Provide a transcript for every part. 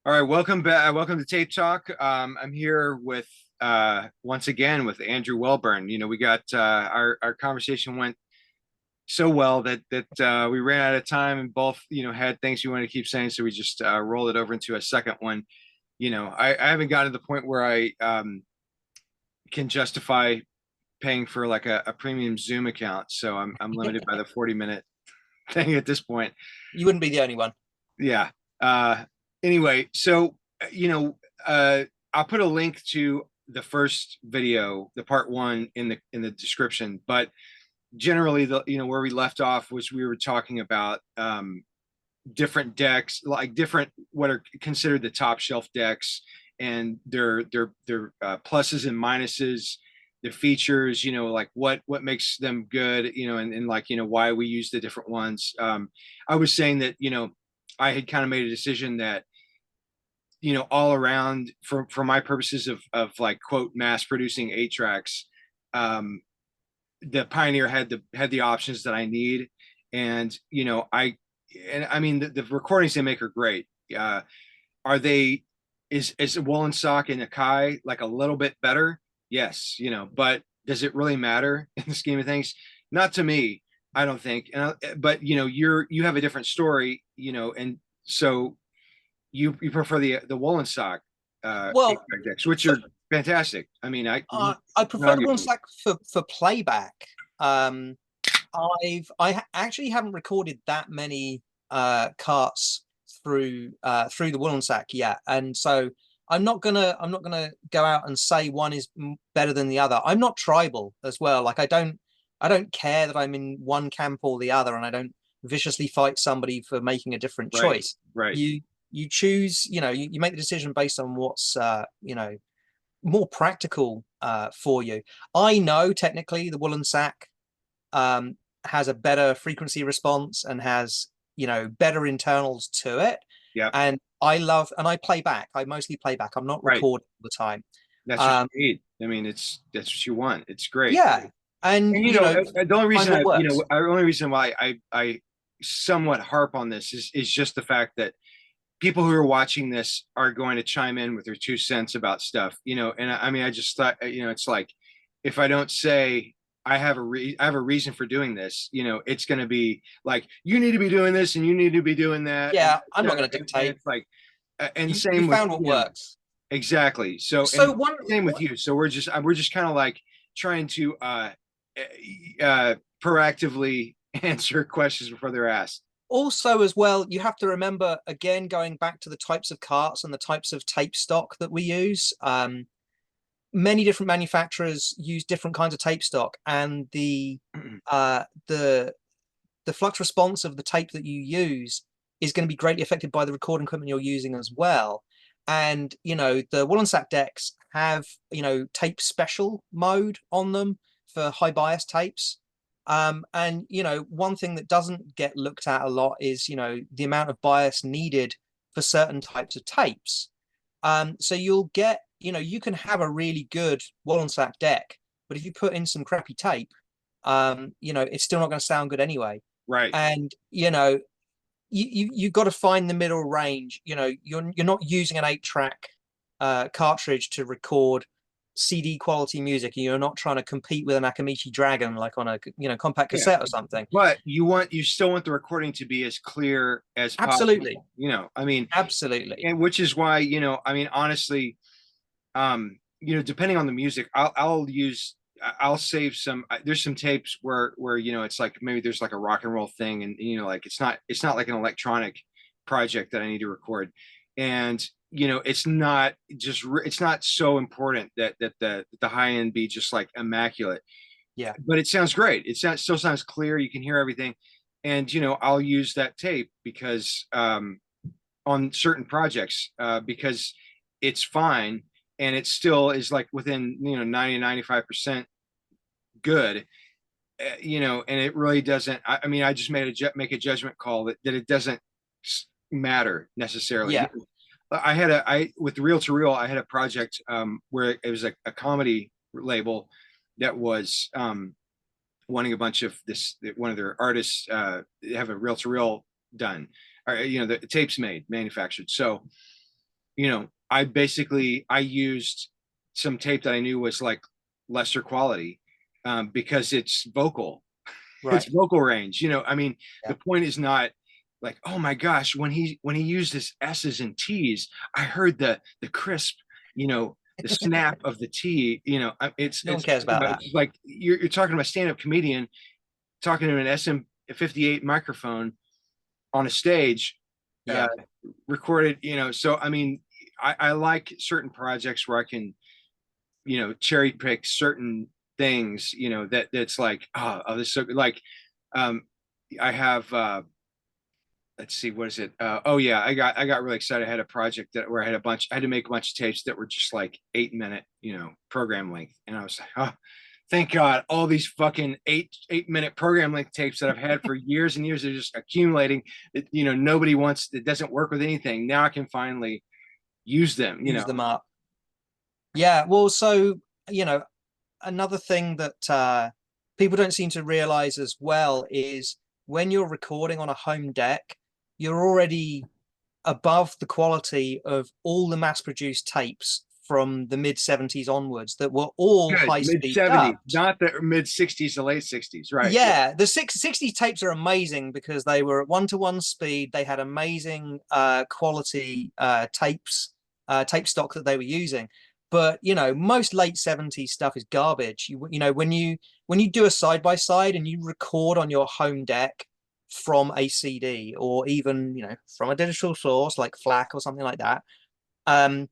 All right, welcome back. Welcome to Tape Talk. I'm here with once again with Andrew Welburn. We got our conversation went so well that we ran out of time and both had things we wanted to keep saying, so we just rolled it over into a second one. I haven't gotten to the point where I can justify paying for like a premium Zoom account, so I'm limited by the 40-minute thing at this point. You wouldn't be the only one. Yeah. Uh, anyway, so you know, I'll put a link to the first video, the part one, in the description. But generally, the where we left off was we were talking about different decks, like different what are considered the top shelf decks, and their pluses and minuses, the features, like what makes them good, and like why we use the different ones. I was saying that I had kind of made a decision that all around for my purposes of like quote mass producing 8 tracks, the Pioneer had the options that I need, and I mean the recordings they make are great. Are they is Woolen Sock and Akai like a little bit better? Yes, but does it really matter in the scheme of things? Not to me, I don't think. But you have a different story, and so you prefer the Woolen Sock Well, decks, which for, are fantastic. I mean, I prefer the argue. one stack for playback. Um, I actually haven't recorded that many carts through the woolen sack yet, and so I'm not gonna go out and say one is better than the other. I'm not tribal as well. Like I don't care that I'm in one camp or the other, and I don't viciously fight somebody for making a different Right, choice. right, You choose, you make the decision based on what's more practical for you. I know technically the woolen sack um, has a better frequency response and has better internals to it. yeah, And I play back. I mostly play back. I'm not right. recording all the time. That's what Um, you need. I mean, that's what you want. It's great. yeah, and And the only find reason what works. the only reason why I somewhat harp on this is just the fact that people who are watching this are going to chime in with their 2 cents about stuff, and I mean, I just thought, it's like, if I don't say I have a reason for doing this, it's going to be like, you need to be doing this and you need to be doing that. And, Yeah, I'm not going to and dictate. it's like, and You same with, found what works. exactly. So, So and one, same with one you. So we're just kind of like trying to proactively answer questions before they're asked. also as well, you have to remember again going back to the types of carts and the types of tape stock that we use. Many different manufacturers use different kinds of tape stock, and uh, the the flux response of the tape that you use is going to be greatly affected by the recording equipment you're using as well. And the woolen sack decks have tape special mode on them for high bias tapes. And one thing that doesn't get looked at a lot is the amount of bias needed for certain types of tapes. So you'll get, you can have a really good woolen sack deck, but if you put in some crappy tape, it's still not going to sound good anyway. Right. And you've got to find the middle range. You're not using an 8 track cartridge to record CD quality music. You're not trying to compete with an Akamichi Dragon like on a compact Yeah. cassette or something. But you still want the recording to be as clear as Absolutely, possible. I mean, absolutely. and which is why, I mean, honestly, depending on the music, I'll save some. There's some tapes where it's like maybe there's like a rock and roll thing, and like it's not like an electronic project that I need to record, and it's not so important that the high end be just like immaculate, Yeah, but it sounds great. Still sounds clear. You can hear everything, and I'll use that tape because on certain projects, because it's fine and it still is like within 90-95% good, and it really doesn't. I mean, I just make a judgment call that it doesn't matter necessarily. yeah. I with reel to reel, I had a project where it was a comedy label that was wanting a bunch of one of their artists have a reel to reel done, or the tapes manufactured. So I used some tape that I knew was like lesser quality, because it's vocal, it's Right. vocal range. I mean, Yeah. the point is not like, oh my gosh, when he used his S's and T's, I heard the crisp, the snap of the T. It's No one it's cares about that. it's like you're talking about a stand-up comedian talking to an SM58 microphone on a stage, uh, Yeah. recorded. So I mean, I like certain projects where I can, cherry pick certain things, that's like, oh, this is so good. Like, um, I have, let's see, what is it? Oh yeah, I got really excited. I had a project where I had to make a bunch of tapes that were just like 8 minute, program length, and I was like, oh, thank God, all these fucking eight minute program length tapes that I've had for years and years are just accumulating. That nobody wants. It doesn't work with anything. Now I can finally use them. Use them up. Yeah. Well, so, you know, another thing that people don't seem to realize as well is when you're recording on a home deck, you're already above the quality of all the mass-produced tapes from the mid 70s onwards that were all Good mid high-speed 70s, dubbed. not the mid 60s to late 60s, right? Yeah, Yeah, the 60 tapes are amazing because they were at one-to-one speed. They had amazing quality tape stock that they were using. But most late 70s stuff is garbage. When you do a side by side and you record on your home deck from a CD or even from a digital source like FLAC or something like that, um,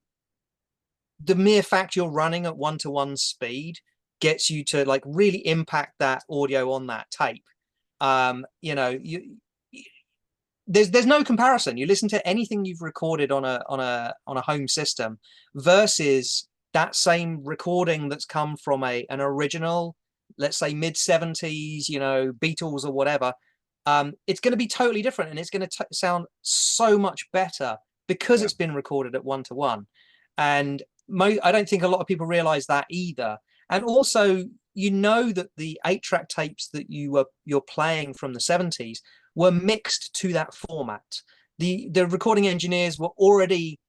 the mere fact you're running at one-to-one speed gets you to like really impact that audio on that tape. There's no comparison. You listen to anything you've recorded on a home system versus that same recording that's come from an original, let's say mid 70s, Beatles or whatever. It's going to be totally different, and it's going to sound so much better because yeah, it's been recorded at one-to-one. And I don't think a lot of people realize that either. And also, that the 8-track tapes that you're playing from the 70s were mixed to that format. The recording engineers were already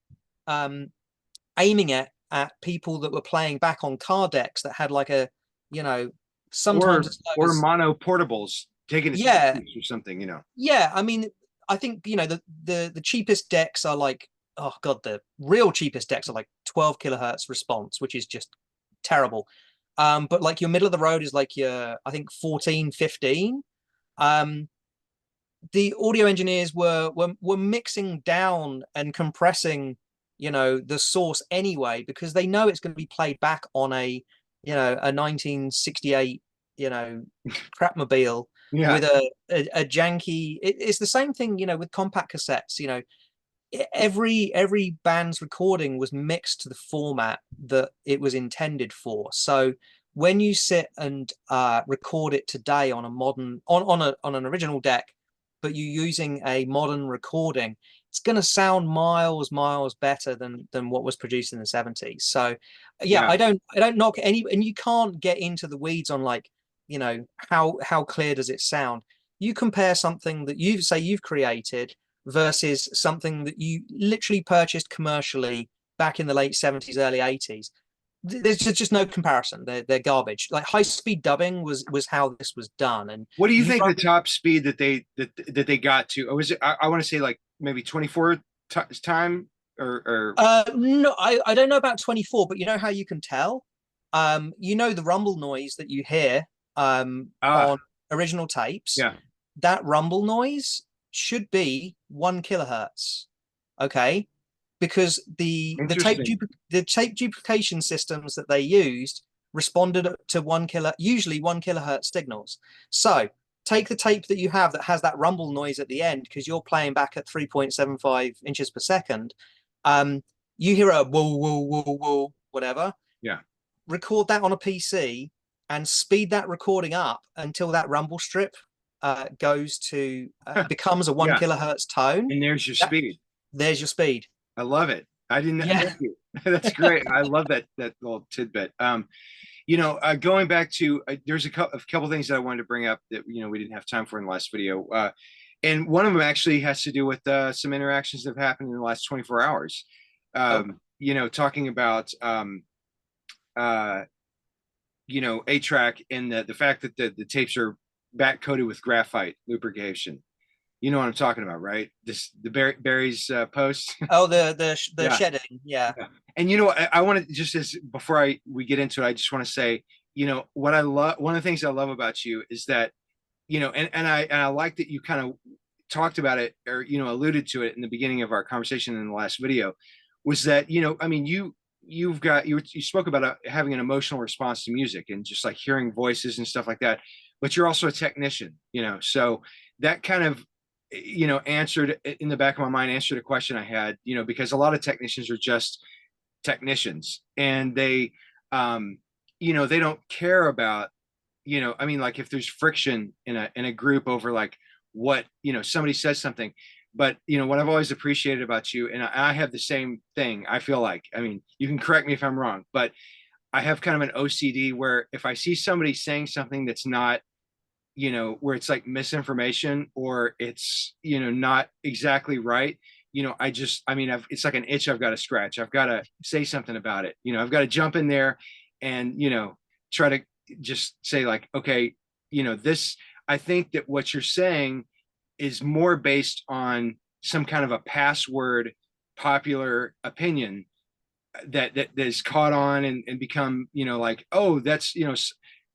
aiming at people that were playing back on car decks that had like you know, sometimes or as low as, mono portables taking it to yeah, or something. yeah. I mean, I think the cheapest decks are like, oh god, the real cheapest decks are like 12 kilohertz response, which is just terrible. But like your middle of the road is like your, I think, 14, 15. Um, the audio engineers were mixing down and compressing, the source anyway, because they know it's going to be played back on a 1968, crapmobile Yeah, with a janky. It's the same thing, with compact cassettes. Every band's recording was mixed to the format that it was intended for. So when you sit and record it today on a modern on an original deck, but you're using a modern recording, it's going to sound miles better than what was produced in the 70s. So yeah, yeah, I don't knock any, and you can't get into the weeds on like, how clear does it sound. You compare something that you've created versus something that you literally purchased commercially back in the late 70s, early 80s. There's just no comparison. They're garbage. Like high speed dubbing was how this was done. And what do you you think run, the top speed that they got to? Or was it, I want to say like maybe 24 time, or no, I don't know about 24, but you know how you can tell? The rumble noise that you hear ah, on original tapes, yeah, that rumble noise should be 1 kilohertz. Okay, because interesting. the tape duplication systems that they used responded to usually 1 kilohertz signals. So take the tape that you have that has that rumble noise at the end because you're playing back at 3.75 inches per second. Um, you hear a whoa whoa whoa whoa whatever. Yeah, Record that on a PC and speed that recording up until that rumble strip becomes a one yeah, kilohertz tone. and there's your That, speed. there's your speed. I love it. I didn't. Yeah. Thank you. That's great. I love that little tidbit. Going back to, there's a couple things that I wanted to bring up that we didn't have time for in the last video, and one of them actually has to do with some interactions that have happened in the last 24 hours. Oh, talking about uh, 8track and the fact that the tapes are back coated with graphite lubrication. You know what I'm talking about, right? Barry's post. oh, the Yeah. shedding, yeah. Yeah. And I want to just as before we get into it, I just want to say, what I love, one of the things I love about you is that, and I like that you kind of talked about it or alluded to it in the beginning of our conversation in the last video, was that I mean you spoke about having an emotional response to music and just like hearing voices and stuff like that, but you're also a technician, so that kind of answered in the back of my mind, answered a question I had, because a lot of technicians are just technicians and they don't care about, I mean, like if there's friction in a group over like what, somebody says something. But what I've always appreciated about you, and I have the same thing, I feel like, I mean, you can correct me if I'm wrong, but I have kind of an OCD where if I see somebody saying something that's not, where it's like misinformation or it's, not exactly right, I mean, it's like an itch I've got to scratch. I've got to say something about it. I've got to jump in there and, try to just say like, okay, I think that what you're saying is more based on some kind of a password popular opinion that is caught on and become, like, oh, that's,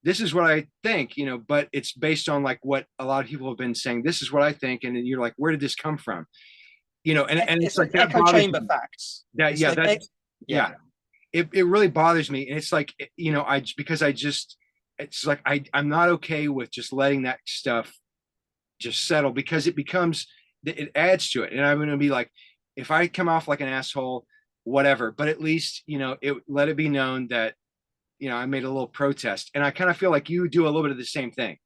this is what I think, but it's based on like what a lot of people have been saying, this is what I think. And then you're like, where did this come from? And It's it's like like that echo bothers chamber me. facts. That, It's yeah, like, that, yeah. yeah, it really bothers me. And it's like, because it's like, I'm not okay with just letting that stuff just settle because it adds to it. And I'm going to be like, if I come off like an asshole, whatever, but at least, let it be known that, I made a little protest. And I kind of feel like you do a little bit of the same thing.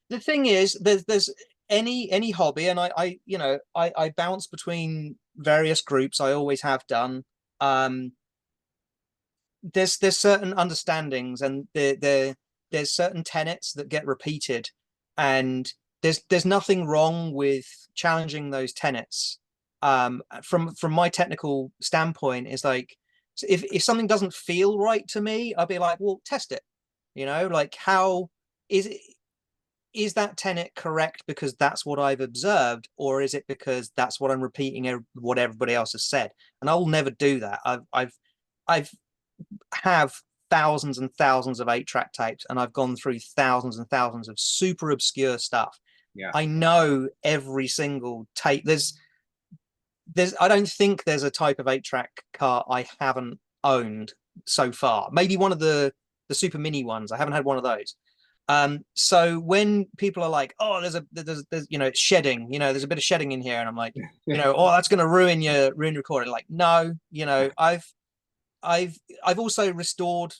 The thing is, there's any hobby, and I bounce between various groups. I always have done. Um, there's certain understandings, and there's certain tenets that get repeated, and there's nothing wrong with challenging those tenets. From my technical standpoint, is like, so if something doesn't feel right to me, I'll be like, well, test it. Like, how is it? Is that tenet correct because that's what I've observed, or is it because that's what I'm repeating what everybody else has said? And I'll never do that. I've have thousands and thousands of 8-track tapes, and I've gone through thousands and thousands of super obscure stuff. Yeah. I know every single tape. I don't think there's a type of 8-track car I haven't owned so far. Maybe one of the super mini ones. I haven't had one of those. So when people are like, oh, there's it's shedding, there's a bit of shedding in here, and I'm like, oh, that's going to ruin your recording. Like, no, I've also restored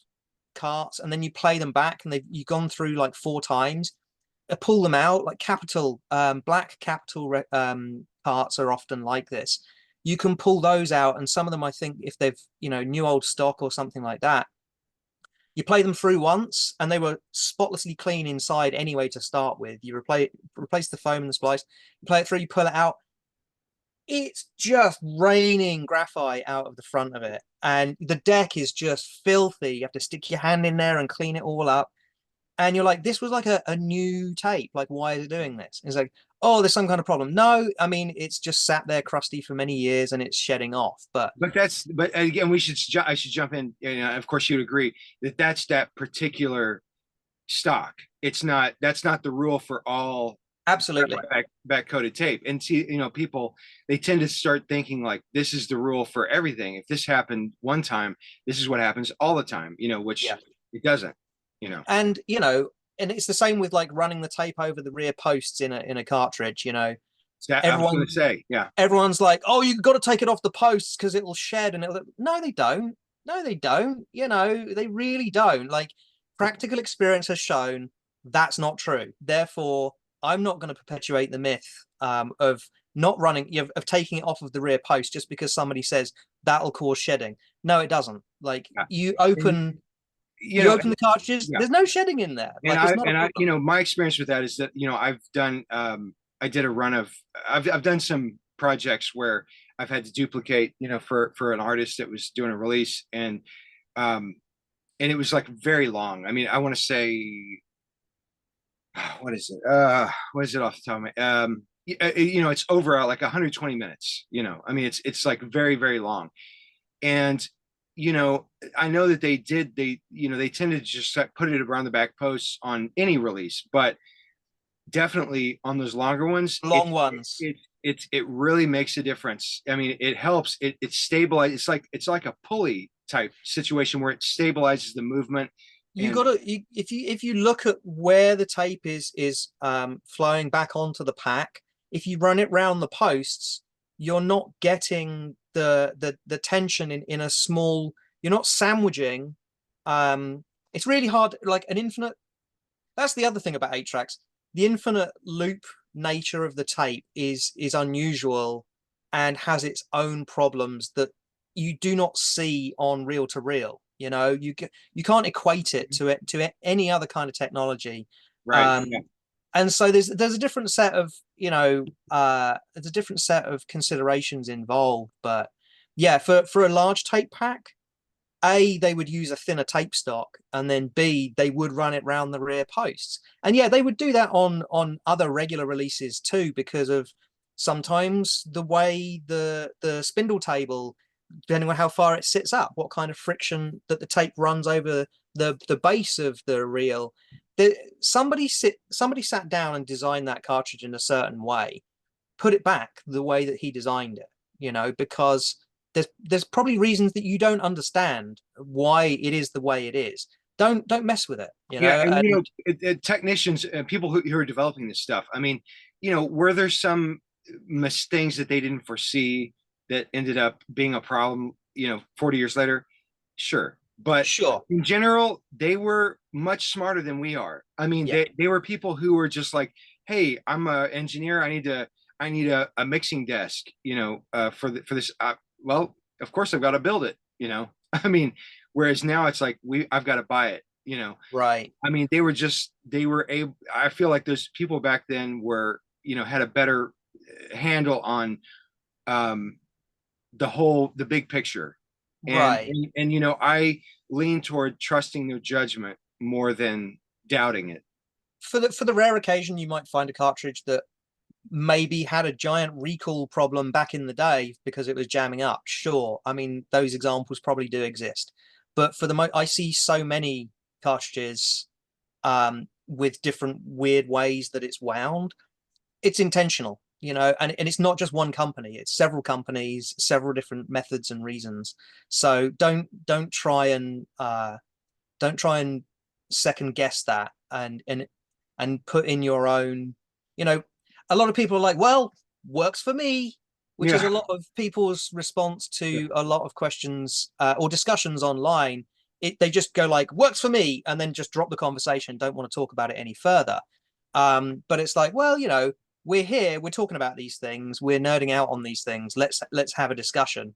carts, and then you play them back, and you've gone through like 4 times. I pull them out, like black capital carts are often like this. You can pull those out, and some of them, I think, if they've new old stock or something like that, you play them through once, and they were spotlessly clean inside anyway to start with. You replace the foam and the splice, you play it through, you pull it out. It's just raining graphite out of the front of it, and the deck is just filthy. You have to stick your hand in there and clean it all up. And you're like, this was like a new tape. Like, why is it doing this? It's like, oh, there's some kind of problem. No, I mean, it's just sat there crusty for many years and it's shedding off. But But again, I should jump in. Of course, you'd agree that that's that particular stock. That's not the rule for all absolutely, back coated tape. And see, people, they tend to start thinking like this is the rule for everything. If this happened one time, this is what happens all the time, which yeah. it doesn't, And and it's the same with like running the tape over the rear posts in a cartridge. That I was going Everyone to say, yeah. everyone's like, oh, you've got to take it off the posts because it'll shed, and it'll. No, they don't. No, they don't. They really don't. Like, practical experience has shown that's not true. Therefore, I'm not going to perpetuate the myth of not running, of taking it off of the rear post just because somebody says that'll cause shedding. No, it doesn't. Like, Yeah. you open. You open the cartridges. Yeah. There's no shedding in there. And like, it's not my experience with that is that I've done I did a run of I've done some projects where I've had to duplicate, for an artist that was doing a release, um, and it was like very long. I mean, I want to say, what is it? What is it off the top of my? It's over like 120 minutes. I mean, it's like very, very long, and you know, I know that they tended to just put it around the back posts on any release, but definitely on those longer ones, Long ones. it really makes a difference. I mean, it helps. It stabilizes. It's like a pulley type situation where it stabilizes the movement. You And gotta if you look at where the tape is flowing back onto the pack, if you run it round the posts, you're not getting the tension in a small, you're not sandwiching. It's really hard, like an infinite. That's the other thing about 8 tracks. The infinite loop nature of the tape is unusual and has its own problems that you do not see on reel to reel. You can't equate it to any other kind of technology. right, Um, yeah, and so there's a different set of there's a different set of considerations involved. But yeah, for a large tape pack, A, they would use a thinner tape stock, and then B, they would run it round the rear posts. And yeah, they would do that on other regular releases too, because of sometimes the way the spindle table, depending on how far it sits up, what kind of friction that the tape runs over the base of the reel. Somebody sat down and designed that cartridge in a certain way, put it back the way that he designed it, because there's probably reasons that you don't understand why it is the way it is. Don't mess with it, yeah. And and technicians, people who are developing this stuff. I mean, were there some things that they didn't foresee that ended up being a problem? 40 years later, sure. But sure. in general, they were much smarter than we are. I mean, Yeah. they were people who were just like, "Hey, I'm an engineer. I need a mixing desk, for this. Well, of course I've got to build it, I mean, whereas now it's like I've got to buy it, Right. I mean, they were able. I feel like those people back then had a better handle on um, the big picture, and Right. I lean toward trusting their judgment more than doubting it. For the rare occasion you might find a cartridge that maybe had a giant recall problem back in the day because it was jamming up, sure. I mean, those examples probably do exist. But I see so many cartridges with different weird ways that it's wound. It's intentional, and it's not just one company, it's several companies, several different methods and reasons. So don't try and second guess that, and put in your own. A lot of people are like, well, works for me, which is Yeah, a lot of people's response to a lot of questions or discussions online. They just go like, works for me, and then just drop the conversation, don't want to talk about it any further. But it's like, well, we're here, we're talking about these things, we're nerding out on these things, let's have a discussion.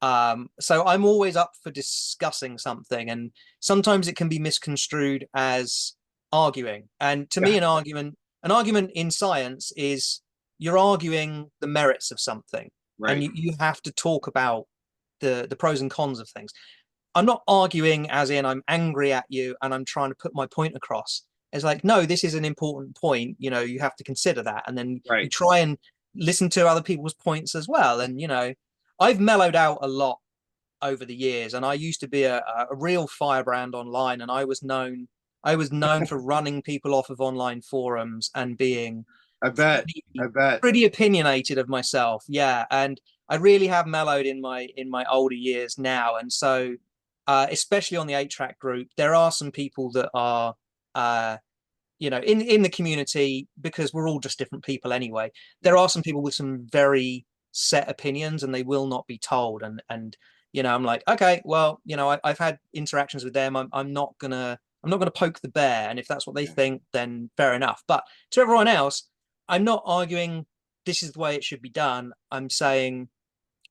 So I'm always up for discussing something, and sometimes it can be misconstrued as arguing. And to me, yeah, an argument in science is you're arguing the merits of something, and right. you have to talk about the pros and cons of things. I'm not arguing as in I'm angry at you and I'm trying to put my point across. It's like, no, this is an important point. You have to consider that. And then you Right. try and listen to other people's points as well. And, I've mellowed out a lot over the years. And I used to be a real firebrand online. And I was known for running people off of online forums and being I bet. I pretty, bet. pretty opinionated of myself. Yeah. And I really have mellowed in my older years now. And so especially on the 8 track group, there are some people that are, in the community, because we're all just different people anyway. There are some people with some very set opinions, and they will not be told. And I'm like, okay, well, I've had interactions with them. I'm not gonna poke the bear, and if that's what they think, then fair enough. But to everyone else, I'm not arguing this is the way it should be done. I'm saying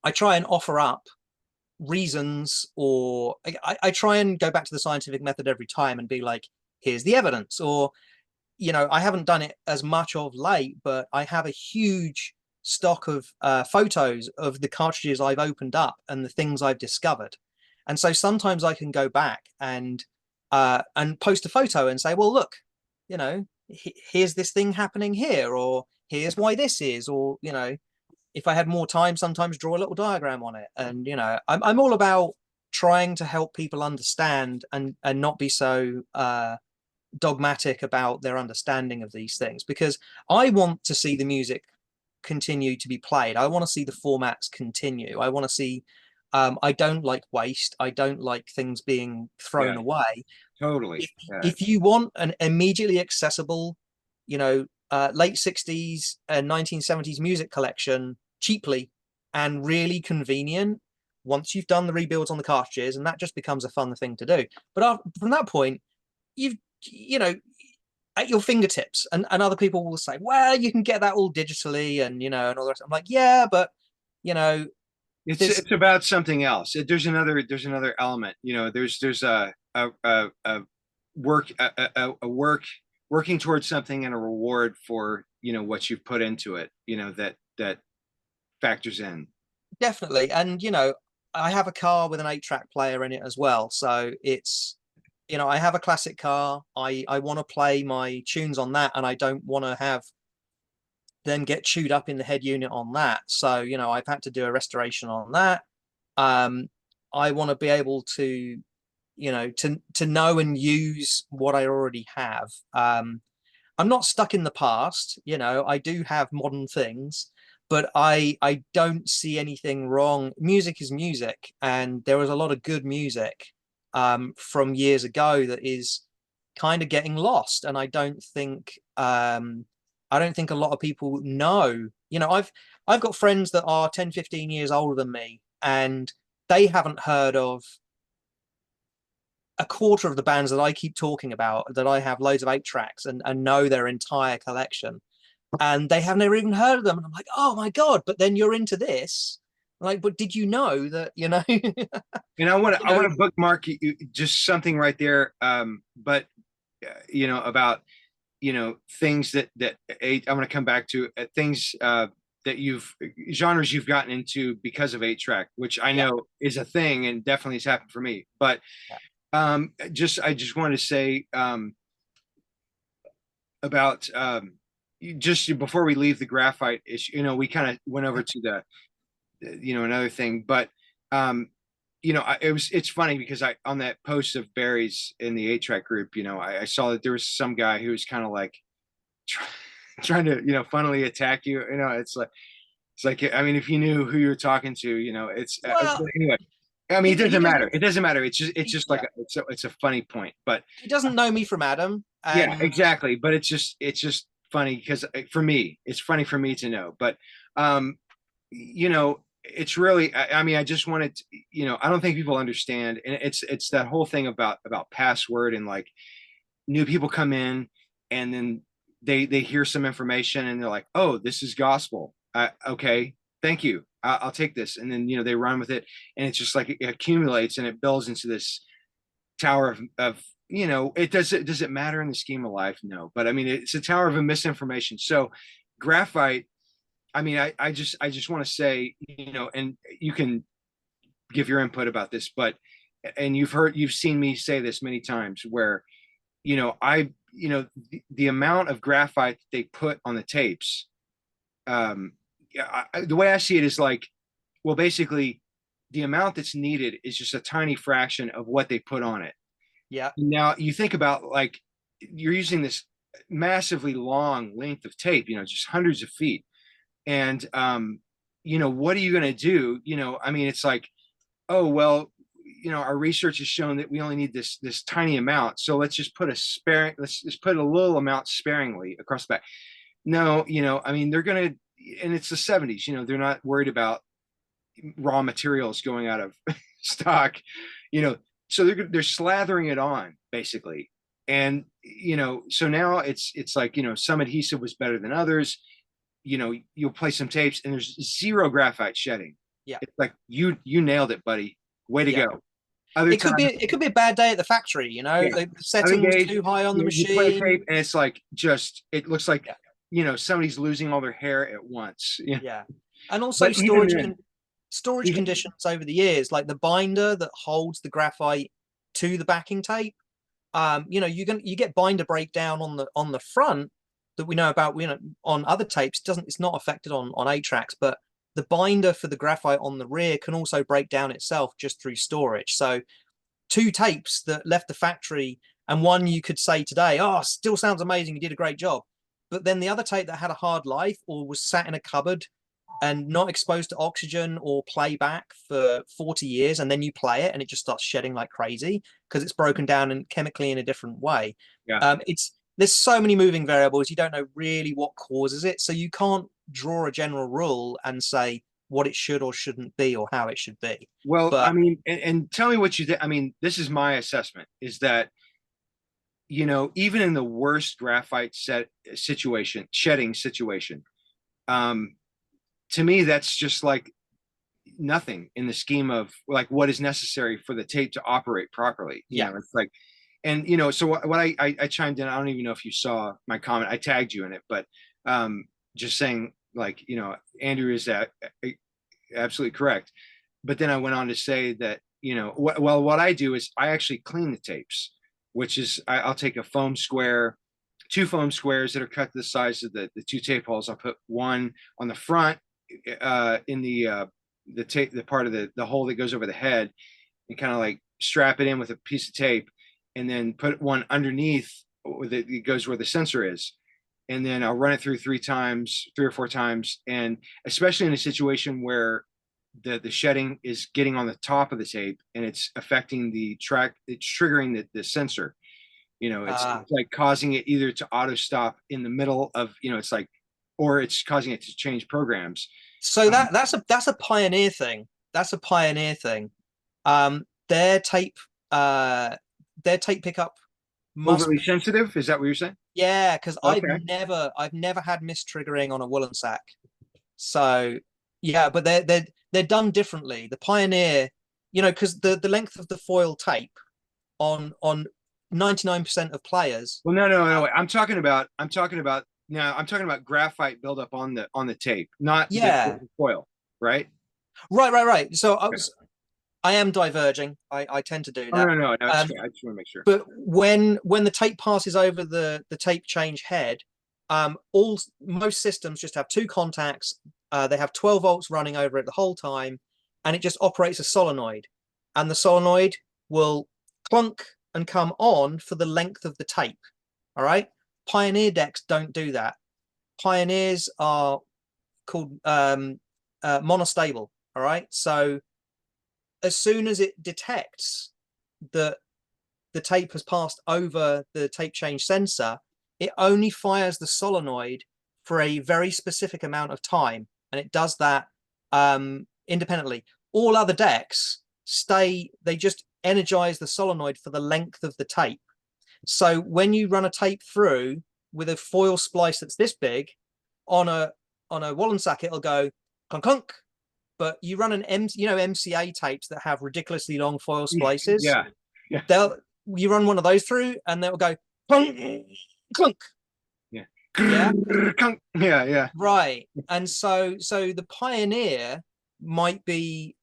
I try and offer up reasons, or I try and go back to the scientific method every time and be like, here's the evidence. Or I haven't done it as much of late, but I have a huge stock of photos of the cartridges I've opened up and the things I've discovered. And so sometimes I can go back and post a photo and say, well, look, you know, here's this thing happening here, or here's why this is, or, you know, if I had more time, sometimes draw a little diagram on it. And, you know, I'm all about trying to help people understand and not be so dogmatic about their understanding of these things, because I want to see the music continue to be played. I want to see the formats continue. I want to see I don't like waste. I don't like things being thrown Yeah, away. totally. If you want an immediately accessible, you know, late 60s and 1970s music collection cheaply and really convenient, once you've done the rebuilds on the cartridges, and that just becomes a fun thing to do. But from that point, you've, you know, at your fingertips, and other people will say, well, you can get that all digitally, and, you know, and all the rest. I'm like, yeah, but, you know, It's about something else. There's another element. You know, there's a work a work working towards something and a reward for, you know, what you've put into it. You know, that factors in. definitely. And, you know, I have a car with an 8-track player in it as well. So it's, you know, I have a classic car. I want to play my tunes on that, and I don't want to have them get chewed up in the head unit on that. So, you know, I've had to do a restoration on that. Um, I want to be able to, you know, to know and use what I already have. I'm not stuck in the past. You know, I do have modern things, but I don't see anything wrong. Music is music, and there is a lot of good music from years ago that is kind of getting lost. And I don't think a lot of people know. You know, I've got friends that are 10, 15 years older than me, and they haven't heard of a quarter of the bands that I keep talking about, that I have loads of 8 tracks and know their entire collection. And they have never even heard of them. And I'm like, oh my God, but then you're into this. Like, but did you know that, you know, And I want to you I know, want to bookmark just something right there. But you know, about, you know, things that I'm going to come back to things that genres you've gotten into because of 8-track, which I yeah, know is a thing and definitely has happened for me. But yeah, I just wanted to say about just before we leave the graphite issue. You know, we kind of went over to the, you know, another thing, but um, you know, it's funny because I, on that post of Barry's in the 8-track group, you know, I saw that there was some guy who was kind of like try, trying to, you know, funnily attack you. You know, it's like, I mean, if you knew who you're talking to, you know, it's well, anyway. I mean, it he doesn't matter. doesn't, It doesn't matter. It's just like yeah, it's a funny point. But he doesn't know me from Adam. yeah, And exactly. But it's just funny because for me, it's funny for me to know. But you know, it's really, I mean, I just wanted to, you know, I don't think people understand, and it's that whole thing about password, and like new people come in and then they hear some information and they're like, oh, this is gospel. Okay, thank you. I'll take this. And then, you know, they run with it, and it's just like it accumulates and it builds into this tower of, you know, does it matter in the scheme of life? No, but I mean, it's a tower of misinformation. So graphite, I mean, I just want to say, you know, and you can give your input about this, but, and you've seen me say this many times where, you know, the amount of graphite that they put on the tapes, the way I see it is like, well, basically the amount that's needed is just a tiny fraction of what they put on it. yeah, Now you think about, like, you're using this massively long length of tape, you know, just hundreds of feet. And you know, what are you going to do? You know, I mean, it's like, oh well, you know, our research has shown that we only need this tiny amount, so let's just put a little amount sparingly across the back. No, you know, I mean, they're going to, and it's the 70s, you know, they're not worried about raw materials going out of stock, you know, so they're slathering it on basically. And you know, so now it's like, you know, some adhesive was better than others. You know, you'll play some tapes and there's zero graphite shedding. yeah, It's like, you nailed it, buddy, way to yeah. go. Other time, It could be a bad day at the factory, you know, yeah, the I'm setting was engaged. too high on the You play a machine. tape and it's like, just, it looks like Yeah, somebody's losing all their hair at once. Yeah. And also But even storage then, storage even conditions over the years, like the binder that holds the graphite to the backing tape. You get binder breakdown on the front that we know about, on other tapes. It's not affected on 8 tracks, but the binder for the graphite on the rear can also break down itself just through storage. So two tapes that left the factory, and one you could say today, oh, still sounds amazing, you did a great job. But then the other tape that had a hard life or was sat in a cupboard and not exposed to oxygen or playback for 40 years, and then you play it and it just starts shedding like crazy because it's broken down and chemically in a different way. yeah. There's so many moving variables, you don't know really what causes it, so you can't draw a general rule and say what it should or shouldn't be or how it should be. Well, I But mean, and tell me what you think. I mean, this is my assessment: is that even in the worst graphite shedding situation, um, to me, that's just like nothing in the scheme of like what is necessary for the tape to operate properly. yeah, It's like, and so what I chimed in. I don't even know if you saw my comment. I tagged you in it, but just saying like Andrew is that absolutely correct. But then I went on to say that what I do is I actually clean the tapes, which is I'll take a foam square, two foam squares that are cut to the size of the two tape holes. I'll put one on the front in the tape, the part of the hole that goes over the head, and kind of like strap it in with a piece of tape, and then put one underneath that it goes where the sensor is. And then I'll run it through 3 or 4 times. And especially in a situation where the shedding is getting on the top of the tape and it's affecting the track, it's triggering the sensor. It's like causing it either to auto stop in the middle of, it's like, or it's causing it to change programs. so that's a pioneer thing. That's a pioneer thing. Um, their tape their tape pickup must Overly be, sensitive. Is that what you're saying? yeah, because Okay. I've never had mistriggering on a woolen sack. So yeah, but they're done differently. The Pioneer, because the length of the foil tape on 99% of players. Well, no. I'm talking about graphite buildup on the tape, not Yeah, the foil, right? right. So Okay. I am diverging. I tend to do Oh, that. no, it's Um, okay. I just want to make sure. but when the tape passes over the tape change head, most systems just have two contacts. They have 12 volts running over it the whole time, and it just operates a solenoid, and the solenoid will clunk and come on for the length of the tape. All right. Pioneer decks don't do that. Pioneers are called monostable. All right. So as soon as it detects that the tape has passed over the tape change sensor, it only fires the solenoid for a very specific amount of time, and it does that independently. All other decks they just energize the solenoid for the length of the tape. So when you run a tape through with a foil splice that's this big on a Wallen sack, it'll go clunk clunk. But you run an MCA tapes that have ridiculously long foil splices. Yeah, yeah, You run one of those through, and they'll go clunk clunk. yeah, Yeah, yeah. right. And so the Pioneer might be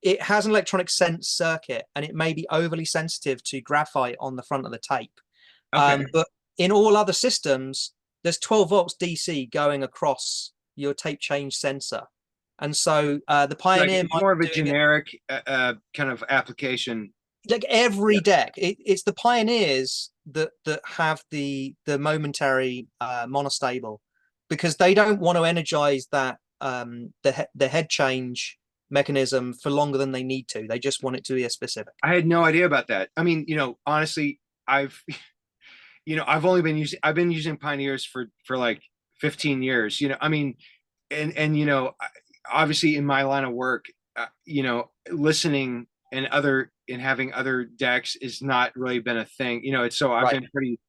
it has an electronic sense circuit, and it may be overly sensitive to graphite on the front of the tape. Okay. But in all other systems, there's 12 volts DC going across your tape change sensor. And so the Like Pioneer it's might more of a be doing it generic kind of application. like Yeah. every deck. It's the Pioneers that have the momentary monostable, because they don't want to energize that the head change mechanism for longer than they need to. They just want it to be a specific. I had no idea about that. I mean, honestly, I've been using Pioneers for like 15 years. I mean, and obviously in my line of work, listening and having other decks is not really been a thing. It's so I've Right. been pretty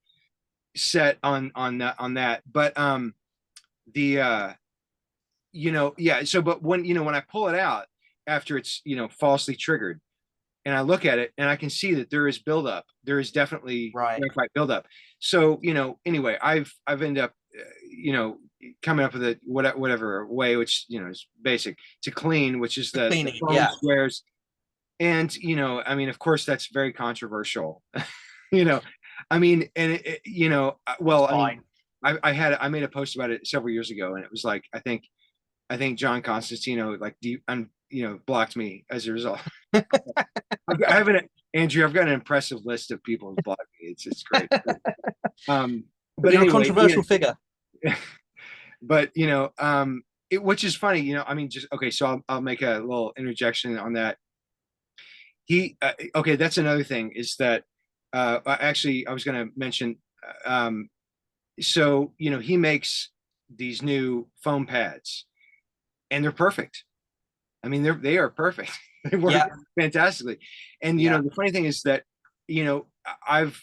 set on that. But the yeah. So, but when I pull it out after it's falsely triggered, and I look at it and I can see that there is buildup. There is definitely Right. graphite buildup. So, anyway, I've ended up you know, coming up with a whatever way, which, you know, is basic to clean, which is The the cleaning, foam yeah, squares. And, you know, I mean, of course, that's very controversial, you know, I mean, and you know, it's well, I mean, fine. I made a post about it several years ago, and it was like, I think John Constantino like you know, blocked me as a result. I have an Andrew, I've got an impressive list of people who blocked me. It's great. Um, but You're a anyway, controversial figure. but you know, which is funny, you know, I mean, just okay, so I'll make a little interjection on that. Okay, that's another thing is that actually I was going to mention, um, so you know, he makes these new foam pads, and they're perfect. I mean, they are perfect. They work Yeah, fantastically. And you yeah, know, the funny thing is that, you know, I've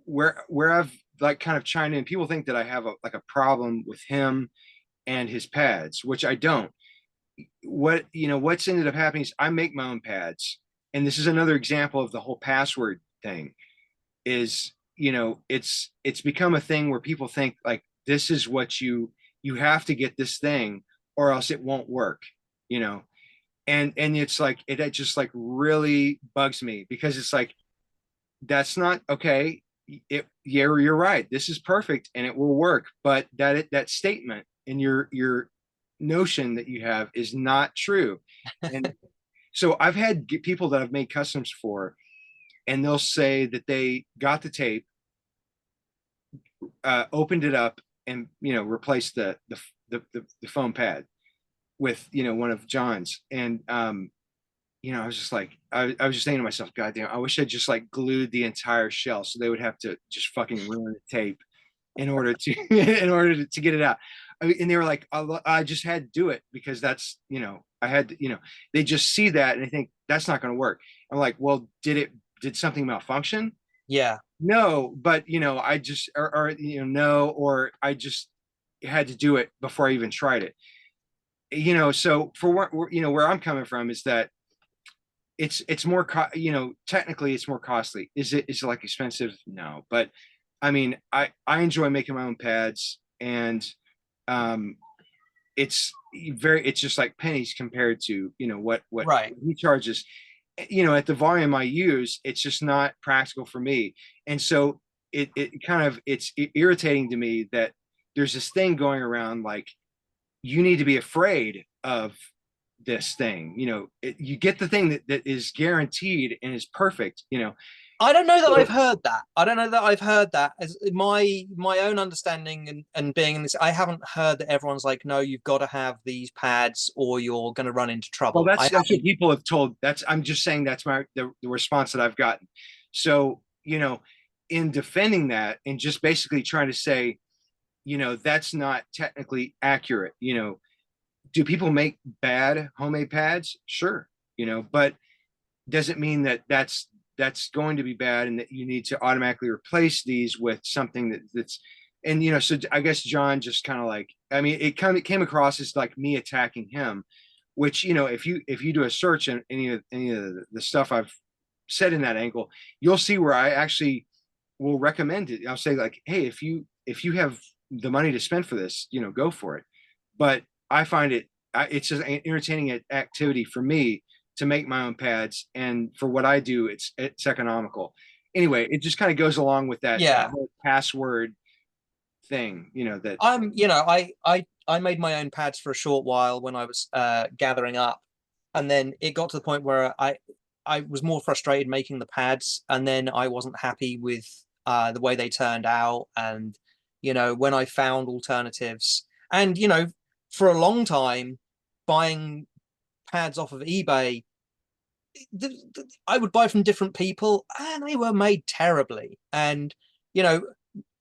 where I've like kind of chimed in, people think that I have like a problem with him and his pads, which I don't. What, you know, what's ended up happening is I make my own pads. And this is another example of the whole password thing is, you know, it's become a thing where people think like this is what you have to get this thing or else it won't work, you know. And it's like it just like really bugs me because it's like that's not okay. You're right, this is perfect and it will work, but that statement in your notion that you have is not true. And so I've had people that I've made customs for, and they'll say that they got the tape, opened it up, and you know, replaced the foam pad with, you know, one of John's. And you know, I was just like, I was just thinking to myself, God damn, I wish I just like glued the entire shell so they would have to just fucking ruin the tape in order to in order to get it out. I mean, and they were like, I just had to do it because that's, you know, I had to, you know, they just see that and they think that's not going to work. I'm like, well, did something malfunction? yeah. No, but you know, I just or you know, no, or I just had to do it before I even tried it. You know, so for what, you know, where I'm coming from is that it's more you know, technically it's more costly. Is it like expensive? No, but I mean, I enjoy making my own pads, and um it's just like pennies compared to, you know, what Right. he charges. You know, at the volume I use, it's just not practical for me. And so it kind of it's irritating to me that there's this thing going around like you need to be afraid of this thing, you know, you get the thing that is guaranteed and is perfect, you know. I don't know that I've So, heard that. I don't know that I've heard that. As my own understanding and being in this, I haven't heard that everyone's like, no, you've got to have these pads or you're going to run into well, trouble. I that's what haven't. people have told. That's I'm just saying that's the response that I've gotten. So, you know, in defending that and just basically trying to say, you know, that's not technically accurate. You know, do people make bad homemade pads? Sure, you know, but doesn't mean that that's going to be bad and that you need to automatically replace these with something that's, and you know, so I guess John just kind of like, I mean, it kind of came across as like me attacking him, which, you know, if you do a search on any of the stuff I've said in that angle, you'll see where I actually will recommend it. I'll say like, hey, if you have the money to spend for this, you know, go for it. But I find it's just an entertaining activity for me to make my own pads, and for what I do, it's economical. Anyway, it just kind of goes along with that Yeah. whole password thing, you know, that You know, I made my own pads for a short while when I was gathering up, and then it got to the point where I was more frustrated making the pads, and then I wasn't happy with the way they turned out, and you know, when I found alternatives, and you know, for a long time, buying pads off of eBay, I would buy from different people, and they were made terribly, and you know,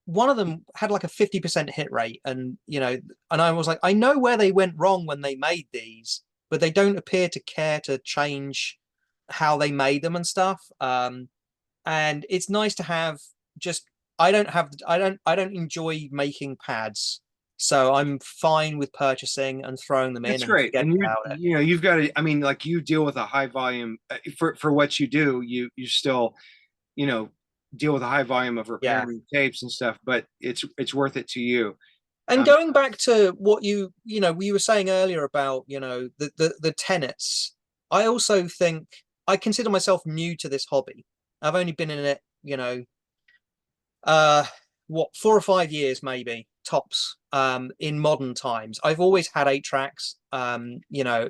one of them had like a 50% hit rate, and you know, and I was like, I know where they went wrong when they made these, but they don't appear to care to change how they made them and stuff. And it's nice to have just I don't enjoy making pads, so I'm fine with purchasing and throwing them in that's and great. forgetting And about it. you know, you've got to, I mean, like you deal with a high volume for what you do, you still, you know, deal with a high volume of Yeah, repairing tapes and stuff, but it's worth it to you. And going back to what you were saying earlier about, the tenets, I also think I consider myself new to this hobby. I've only been in it, uh, 4 or 5 years maybe tops. In modern times, I've always had 8 tracks,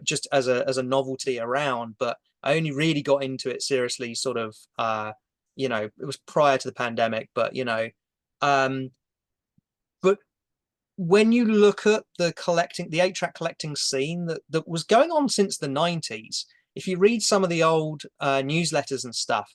just as a novelty around, but I only really got into it seriously, sort of, it was prior to the pandemic, um, but when you look at the 8-track collecting scene that was going on since the 90s, if you read some of the old newsletters and stuff,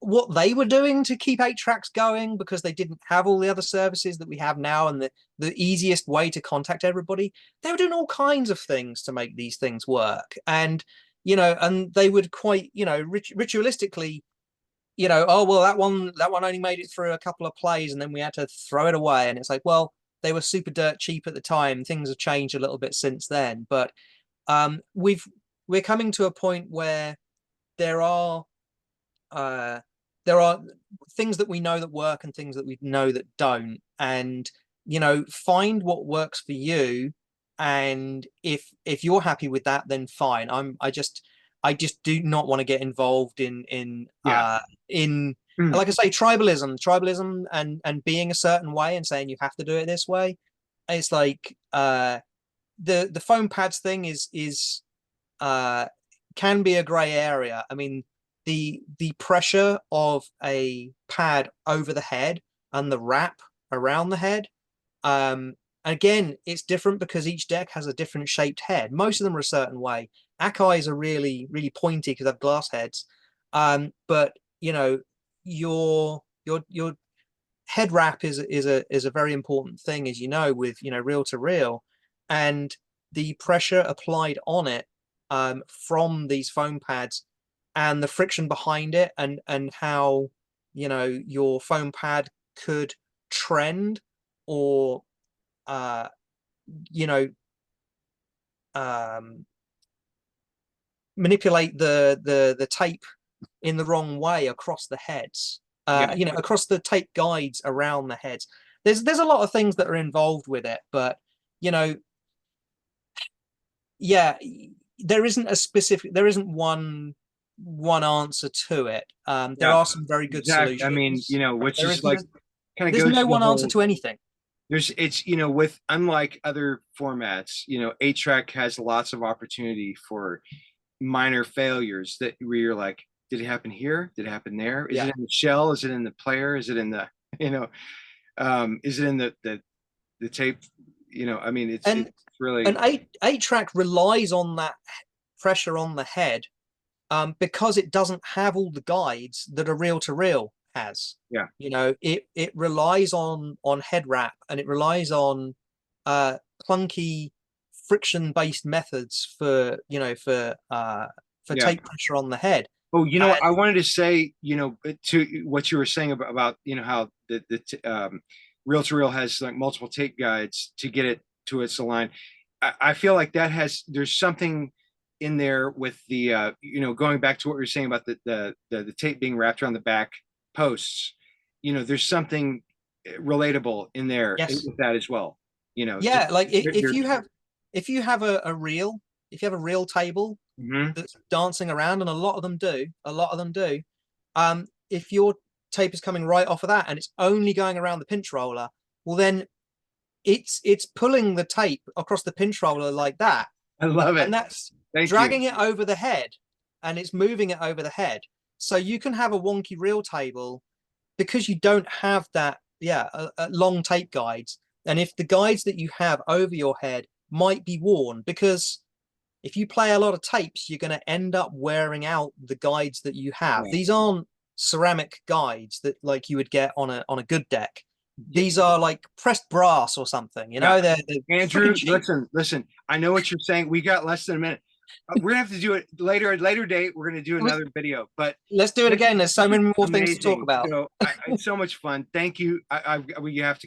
what they were doing to keep 8 tracks going, because they didn't have all the other services that we have now and the easiest way to contact everybody, they were doing all kinds of things to make these things work. And and they would quite ritualistically, oh well, that one only made it through a couple of plays and then we had to throw it away. And it's like, well, they were super dirt cheap at the time. Things have changed a little bit since then, but we're coming to a point where there are uh, there are things that we know that work and things that we know that don't. And find what works for you. And if you're happy with that, then fine. I just do not want to get involved Yeah. in like I say, tribalism and being a certain way and saying you have to do it this way. It's like the foam pads thing is can be a gray area. I mean, the pressure of a pad over the head and the wrap around the head, again, it's different because each deck has a different shaped head. Most of them are a certain way. Akai's are really, really pointy because they have glass heads. But your head wrap is a very important thing, as with reel to reel, and the pressure applied on it from these foam pads and the friction behind it, and how your foam pad could trend or you know manipulate the tape in the wrong way across the heads, Yeah. across the tape guides around the heads. There's a lot of things that are involved with it, but yeah, there isn't one answer to it. There Yeah. are some very good Exactly. I mean, solutions. which There is is like kind of there's goes no to the one answer whole, to anything. it's with, unlike other formats, 8-track has lots of opportunity for minor failures that where you're like, did it happen here? Did it happen there? Is Yeah. it in the shell? Is it in the player? Is it in the, is it in the tape? I mean, it's And really, an 8-track relies on that pressure on the head, because it doesn't have all the guides that a reel to reel has. yeah, It relies on head wrap, and it relies on clunky friction based methods for yeah. tape pressure on the head. Oh, And I wanted to say, to what you were saying about how the reel to reel has like multiple tape guides to get it to its align. I feel like there's something in there with the going back to what you were saying about the tape being wrapped around the back posts. There's something relatable in there yes, with that as well. yeah, like if There's, you have a reel, if you have a reel table mhm. that's dancing around, and a lot of them do, if your tape is coming right off of that and it's only going around the pinch roller, well then it's pulling the tape across the pinch roller like that, I love and it. that's Thank you. dragging it over the head, and it's moving it over the head. So you can have a wonky reel table because you don't have that, long tape guides. And if the guides that you have over your head might be worn, because if you play a lot of tapes, you're going to end up wearing out the guides that you have. Yeah. These aren't ceramic guides that like you would get on a good deck. Yeah. These are like pressed brass or something. Yeah. They're Andrew, freaking cheap. listen. I know what you're saying. We got less than a minute. We're gonna have to do it later date. We're gonna do another video, but Let's do it this again. There's so is many more things to talk amazing. about. So it's so much fun. Thank you. We have to